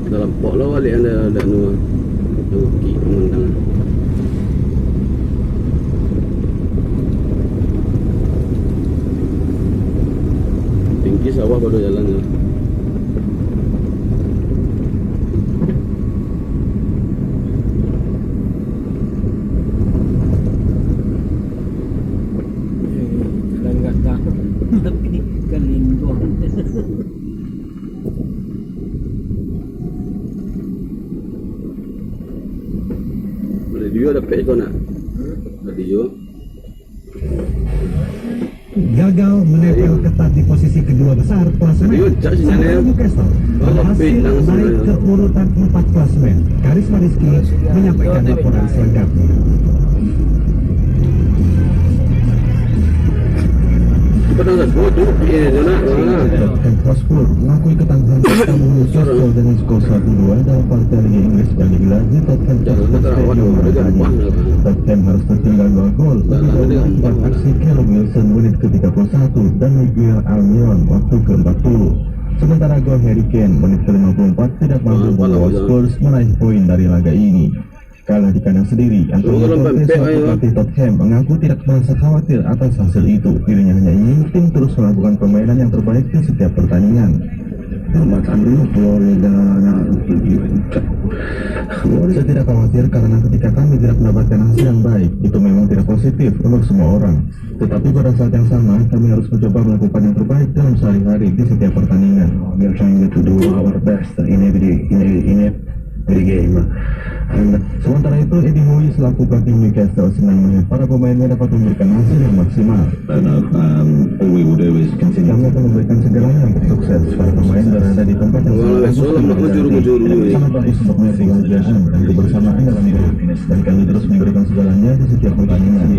Dalam pok lah balik ada nu hoki pemandangan. Tinggi sawah baru jalan ya. Tapi kalindong. Radio ada pek kau nak? Radio. Gagal menempel ketat di posisi kedua besar klasemen. Sementara Newcastle berhasil naik ke urutan 4 klasemen. Karisma Rizky menyampaikan laporan selengkapnya. Tottenham Hotspur mengakui ketangguhan mereka mengusir dengan skor 1-2 dalam partai Liga Inggris yang digelar di Tottenham Stadium. Tottenham harus tertinggal 2 gol lebih dahulu akibat aksi Callum Wilson menit ke-31 dan Miguel Almiron waktu ke-40. Sementara gol Harry Kane menit ke-54 tidak mampu membawa Spurs meraih poin dari laga ini. Kalah di kandang sendiri, Antonio Conte selaku pelatih Tottenham mengaku tidak merasa khawatir atas hasil itu. Dirinya hanya ingin tim terus melakukan permainan yang terbaik di setiap pertandingan. Saya tidak khawatir karena ketika kami tidak mendapatkan hasil yang baik, itu memang tidak positif untuk semua orang. Tetapi pada saat yang sama, kami harus mencoba melakukan yang terbaik dalam sehari-hari di setiap pertandingan. We are trying to do our best in every game. Sementara itu, Eddie Howe selaku pelatih Newcastle senang melihat para pemainnya dapat memberikan hasil yang maksimal. Kami akan memberikan segalanya untuk sukses. Para pemain berada di tempat yang sangat bagus untuk melihat kebahagiaan dan kebersamaan dalam hidup. Dan kami terus memberikan segalanya di setiap pertandingan.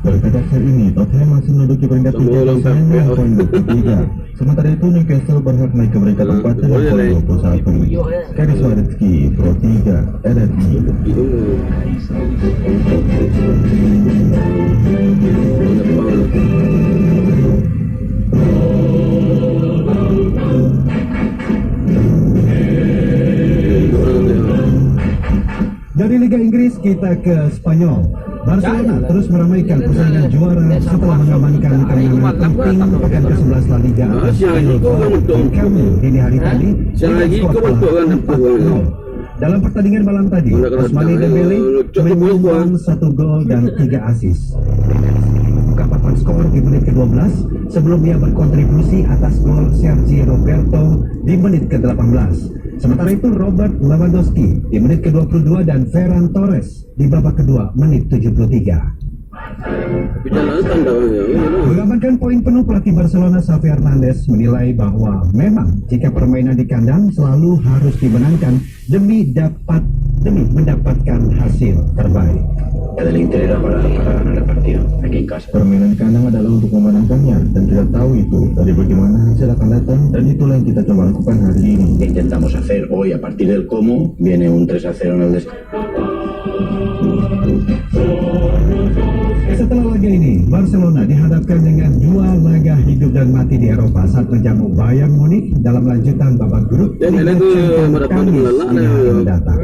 Berkat hasil ini, Tottenham masih menduduki peringkat 3 klasemen dengan poin 23. Sementara itu, Newcastle berhak naik ke peringkat 4 dengan poin 21. Karisma Rizky, Pro 3, RRI. Dari Liga Inggris kita ke Spanyol. Barcelona terus meramaikan persaingan juara setelah mengamankan kemenangan penting pekan ke-11 La Liga atas Camp Nou dini hari tadi dengan skor 4-0. Dalam pertandingan malam tadi, Ousmane Dembele menyumbang 1 gol dan 3 assist. Membuka papan skor di menit ke-12 sebelum ia berkontribusi atas gol Sergi Roberto di menit ke-18. Sementara itu Robert Lewandowski di menit ke-22 dan Ferran Torres di babak kedua menit 73. Mengamankan poin penuh, pelatih Barcelona Xavi Hernandez menilai bahwa memang jika permainan di kandang selalu harus dimenangkan demi mendapatkan hasil terbaik. Permainan di kandang adalah untuk memenangkannya dan kita tahu itu dari bagaimana hasil akan datang, dan itulah yang kita coba lakukan hari ini. Intentamos hacer hoy a partir del cómo viene un 3-0 en el Setelah laga ini, Barcelona dihadapkan dengan 2 laga hidup dan mati di Eropa saat menjamu Bayern Munich dalam lanjutan babak grup Liga Champions Kamis yang mendatang.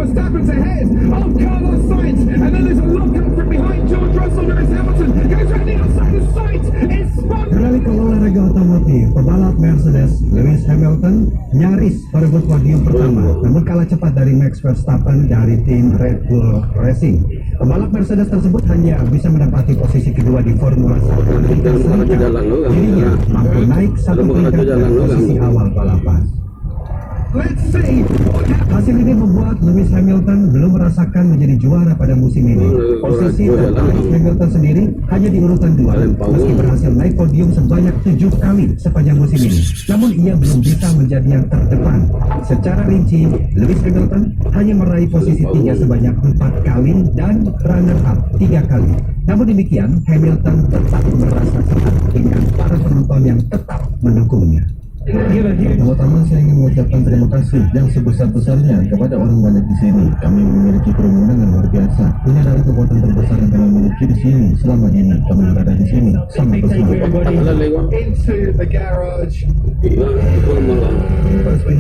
Verstappen's ahead of Carlos Sainz, and then there's a lockup from behind George Russell. Lewis Hamilton goes round the outside of Sainz. It's spun. Beralih ke olahraga otomotif, pebalap Mercedes Lewis Hamilton nyaris berebut podium pertama, namun kalah cepat dari Max Verstappen dari tim Red Bull Racing. Pembalap Mercedes tersebut hanya bisa mendapati posisi kedua di Formula 1 Amerika Serikat. Dirinya mampu naik 1 peringkat dari posisi awal balapan. Let's see what happens. Hasil ini membuat Lewis Hamilton belum merasakan menjadi juara pada musim ini. Posisi terbaik Hamilton sendiri hanya di urutan 2, meski berhasil naik podium sebanyak 7 kali sepanjang musim ini. Namun ia belum bisa menjadi yang terdepan. Secara rinci, Lewis Hamilton hanya meraih posisi 3 sebanyak 4 kali dan runner-up 3 kali. Namun demikian, Hamilton tetap merasa senang dengan para penonton yang tetap mendukungnya. Pertama saya ingin mengucapkan terima kasih yang sebesar-besarnya kepada orang banyak di sini. Kami memiliki kerumunan yang luar biasa. Ini adalah kekuatan terbesar yang kami miliki di sini. Selama ini kami berada di sini sangat bersemangat. Into the garage.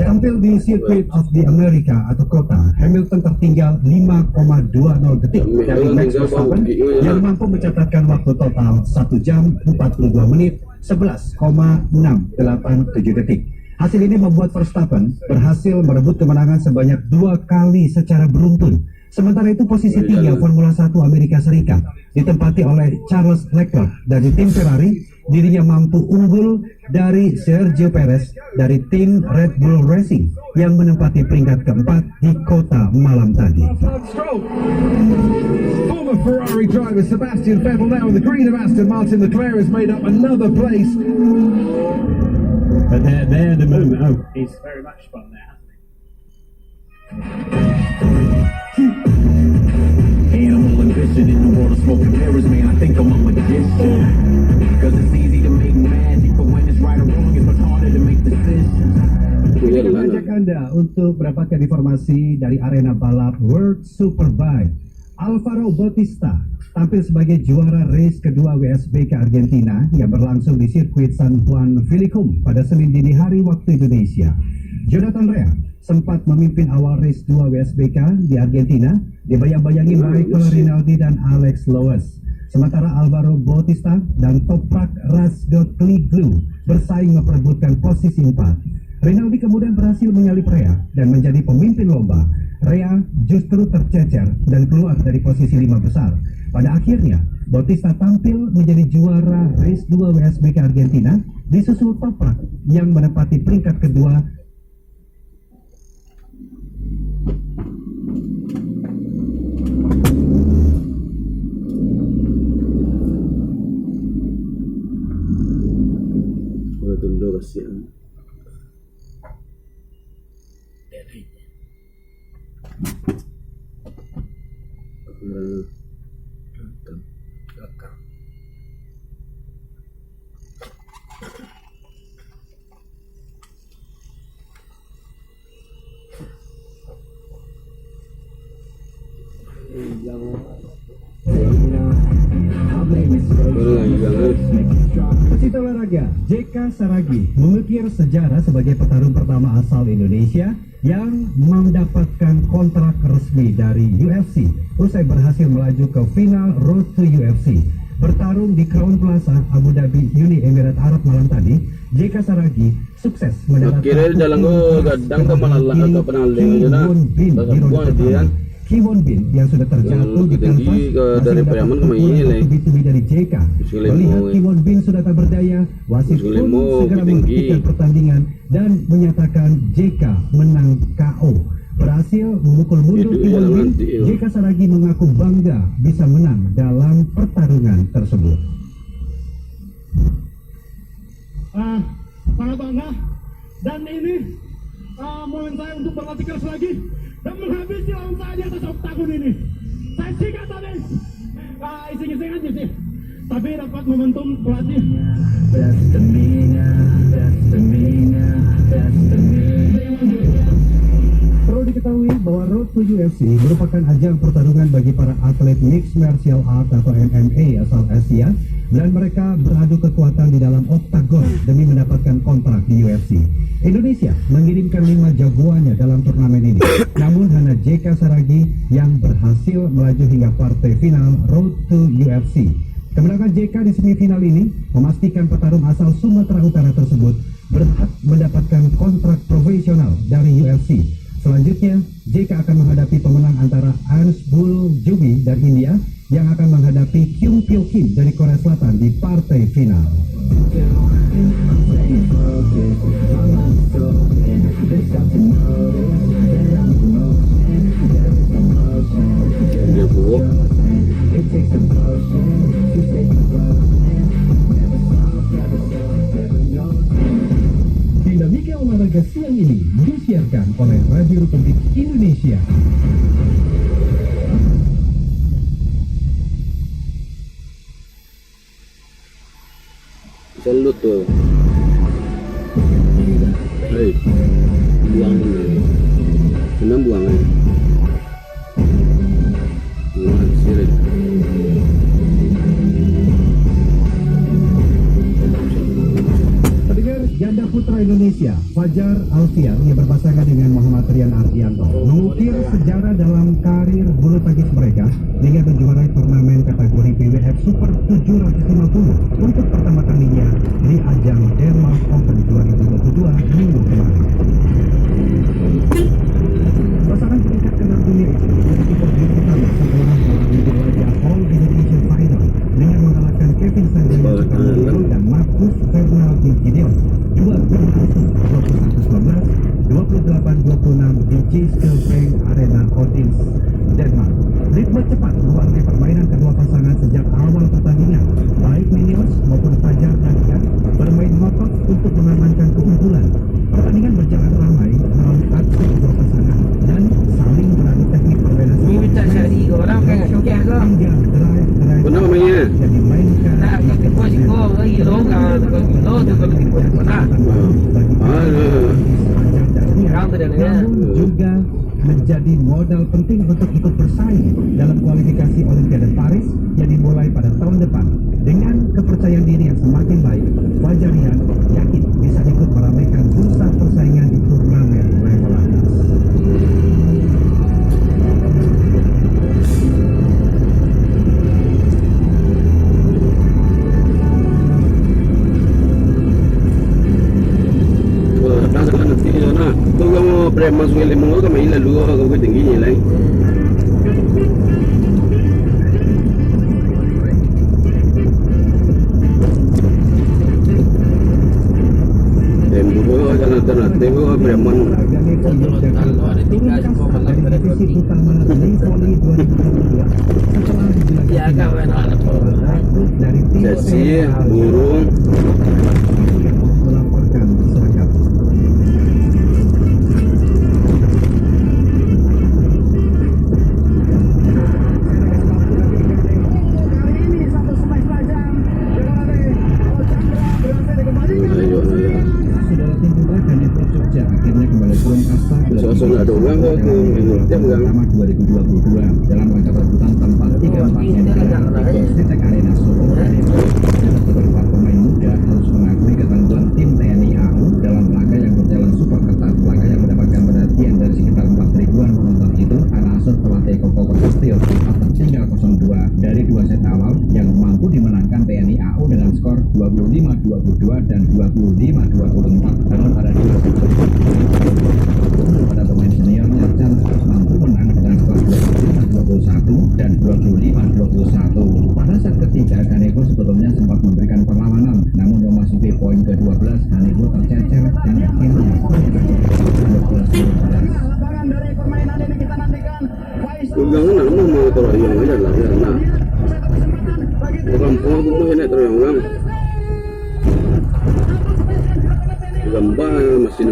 Tampil di Circuit of the America atau kota, Hamilton tertinggal 5,20 detik dari Max Verstappen yang mampu mencatatkan waktu total 1 jam 42 menit 11,687 detik. Hasil ini membuat Verstappen berhasil merebut kemenangan sebanyak 2 kali secara beruntun. Sementara itu posisi 3 Formula 1 Amerika Serikat ditempati oleh Charles Leclerc dari tim Ferrari. Dirinya mampu unggul dari Sergio Perez dari tim Red Bull Racing yang menempati peringkat keempat di kota malam tadi. Former Ferrari driver Sebastian Vettel now in the green of Aston Martin. Leclerc has made up another place. But there the moment. Oh, He's very much fun there, hasn't he? Animal ambition in the world of smoke and mirrors, man. I think I'm a magician. Cause it's easy to make magic, but when it's right or wrong, it's much harder to make decisions. Kita mengajak Anda untuk mendapatkan informasi dari arena balap World Superbike. Alvaro Bautista tampil sebagai juara race kedua WSBK Argentina yang berlangsung di sirkuit San Juan Vilicum pada Senin dini hari waktu Indonesia. Jonathan Rea sempat memimpin awal race 2 WSBK di Argentina, dibayang-bayangi Michael Rinaldi dan Alex Lowes. Sementara Alvaro Bautista dan Toprak Razgatlioglu bersaing memperebutkan posisi 4. Rinaldi kemudian berhasil menyalip Rea dan menjadi pemimpin lomba. Rea justru tercecer dan keluar dari posisi 5 besar. Pada akhirnya, Bautista tampil menjadi juara race 2 WSBK Argentina, disusul Toprak yang menempati peringkat kedua. Tunduk kasihan. Pecinta olahraga JK Saragi mengukir sejarah sebagai petarung pertama asal Indonesia yang mendapatkan kontrak resmi dari UFC usai berhasil melaju ke final Road to UFC. Bertarung di Crown Plaza Abu Dhabi Uni Emirat Arab malam tadi, JK Saragi sukses Kira dalam gadang ke malalah atau penaling aja nah. Kiwon Bin yang sudah terjatuh di kanvas dari Priaman ke ini dari JK. Melihat Kiwon Bin sudah tak berdaya, wasit pun segera menghentikan pertandingan dan menyatakan JK menang KO. Berhasil memukul mundur Kiwon Bin, JK Saragi mengaku bangga bisa menang dalam pertarungan tersebut. Sangat bangga, dan ini momen saya untuk berlatih keras lagi dan menghabisi lawan saya di atas oktagon ini. Saya sikat tadi, ising-ising aja sih, tapi dapat momentum pelatih. Perlu diketahui bahwa Road to UFC merupakan ajang pertarungan bagi para atlet mixed martial art atau MMA asal Asia, dan mereka beradu kekuatan di dalam oktagon demi mendapatkan kontrak di UFC. Indonesia mengirimkan 5 jagoannya dalam turnamen ini, namun hanya JK Saragi yang berhasil melaju hingga partai final Road to UFC. Kemenangan JK di semifinal ini memastikan petarung asal Sumatera Utara tersebut berhak mendapatkan kontrak profesional dari UFC. Selanjutnya, JK akan menghadapi pemenang antara Ansbul Jubi dari India yang akan menghadapi Kyung Pyo Kim dari Korea Selatan di partai final. olahraga siang ini disiarkan oleh Radio Republik Indonesia. Selut tuh. Hei, buang ini. Senang buang ini. Buang sirik. Pendengar, ganda putra Indonesia Fajar Alfian yang berpasangan dengan Muhammad Rian Ardianto mengukir sejarah dalam karir bulu tangkis mereka dengan menjuarai turnamen kategori PWF Super 750 untuk pertama kalinya di ajang Denmark Open 2022 minggu kemarin. Pasangan peringkat ke-6 dunia itu memiliki posisi pertama setelah menjuarai All Indonesian Final dengan mengalahkan Kevin Sanjaya dan Marcus Fernaldi Gideon 21-19, 28-26 di J-Stilfrank Arena Odense, Denmark. Ritme cepat mewarnai permainan kedua pasangan sejak awal pertandingan. Baik Minions maupun Fajar dan Rian bermain ngotot untuk mengamankan keunggulan. Pertandingan berjalan ramai melalui aksi kedua pasangan dan saling beradu teknik permainan. Hingga drive Kenapa mainnya? yang dimainkan namun juga menjadi modal penting untuk ikut bersaing dalam kualifikasi Olimpiade Paris yang dimulai pada tahun depan. Dengan kepercayaan diri yang semakin baik, Fajar Rian yakin bisa ikut meramaikan bursa persaingan di turnamen level atas. Tôi không bèm mà suy lên muốn có mấy là lúa có cái tình gì lấy. Dem dulu jalan tengok bèm man. Sesi burung. Melaporkan masyarakat. Akhirnya kembali turun kasta Suasana ada orang ke pertama 2022 dalam rangka perebutan tempat 3-4-nya di Street Arena Solo. Beberapa pemain muda harus mengakui ketangguhan tim TNI AU dalam laga yang berjalan super ketat. Laga yang mendapatkan perhatian dari sekitar 4.000-an penonton itu anak asuh pelatih Koko Persetio sempat tertinggal 0-2 dari 2 set awal yang mampu dimenangkan TNI AU dengan skor 25-22 dan 25-24. Namun pada 2 set pada pemain seniornya Chan mampu menang dengan skor 25-21 dan 25-21. Pada set ketiga Kaneko sebelumnya sempat memberikan perlawanan, namun memasuki poin ke-12 Kaneko tercecer dan akhirnya 12-12. Tunggang nak mau teroyong aja lah biar nak. Kampung aku mau nak teroyong. Gambar mesin.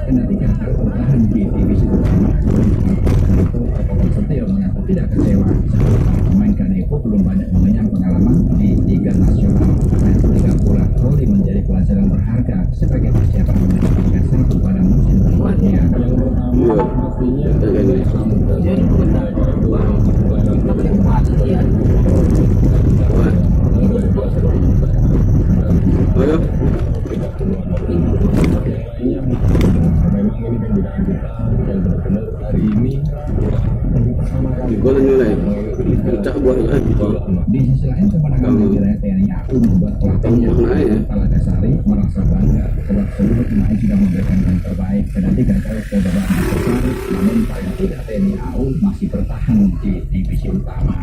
Kendati gagal bertahan di divisi utama, Koko Setio mengaku tidak kecewa saat para pemain Kaneko belum banyak mengenyam pengalaman di Liga Nasional. Karena ketika pula Voli menjadi pelajaran berharga sebagai persiapan menuju Liga 1 pada musim berikutnya. Ayo. Memang ini pembinaan kita yang benar-benar hari ini pertama kali Gol nilai. Cak buat Di sisi lain kemenangan wilayah TNI AU membuat pelatihnya Kepala Dasari merasa bangga sebab seluruh pemain sudah memberikan yang terbaik. Kendati gagal ke babak besar, namun paling tidak TNI AU masih bertahan di divisi utama.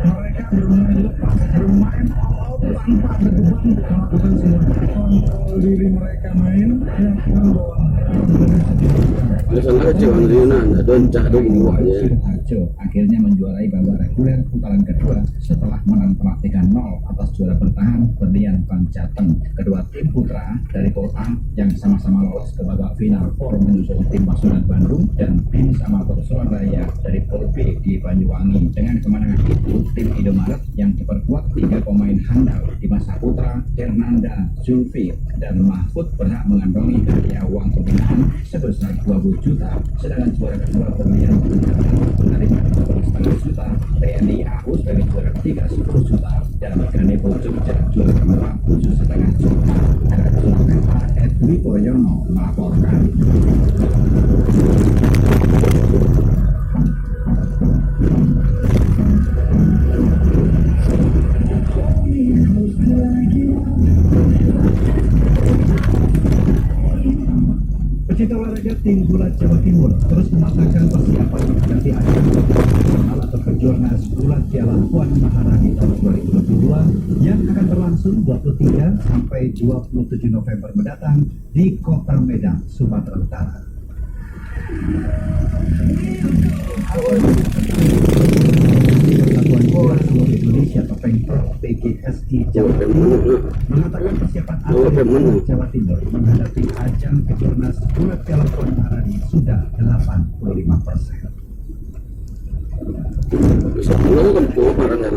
Mereka bermain lepas, bermain all-out tanpa ada beban, melakukan semua kontrol diri mereka main, yang membawa Alasan kecil Andriana, dan cah dong buahnya. Sidoarjo akhirnya menjuarai babak reguler putaran kedua setelah menang telak 3-0 atas juara bertahan Berlian Bang Jateng. Kedua tim putra dari Pool A yang sama-sama lolos ke babak final 4 menyusul tim Pasuruan Bandung dan tim Samator Surabaya dari Pool B di Banyuwangi. Dengan kemenangan itu, tim Indomaret yang diperkuat 3 pemain handal di masa putra, Hernanda, Zulfi, dan Mahfud berhak mengantongi hadiah uang pembinaan sebesar 20 juta, sedangkan juara kedua Berlian Bang Jateng menerima 12,5 juta, TNI AU sebagai juara ketiga 10 juta, dan Ganepo Jogja juara kedua 7,5 juta. Era Jakarta, Edwi Puryono melaporkan. Pecinta olahraga tim Bulat Jawa Timur terus mematangkan persiapan menghadapi ajang nasional atau Kejurnas Bulat Piala Puan Maharani tahun 2022 yang akan berlangsung 23 sampai 27 November mendatang di Kota Medan, Sumatera Utara. Persatuan Bola Seluruh Indonesia atau Pemprov PGSI Jawa Timur mengatakan persiapan atlet Jawa Timur menghadapi ajang Kejurnas Bulat Piala Puan Maharani sudah 85%. Bisa pulang kan tuh barang yang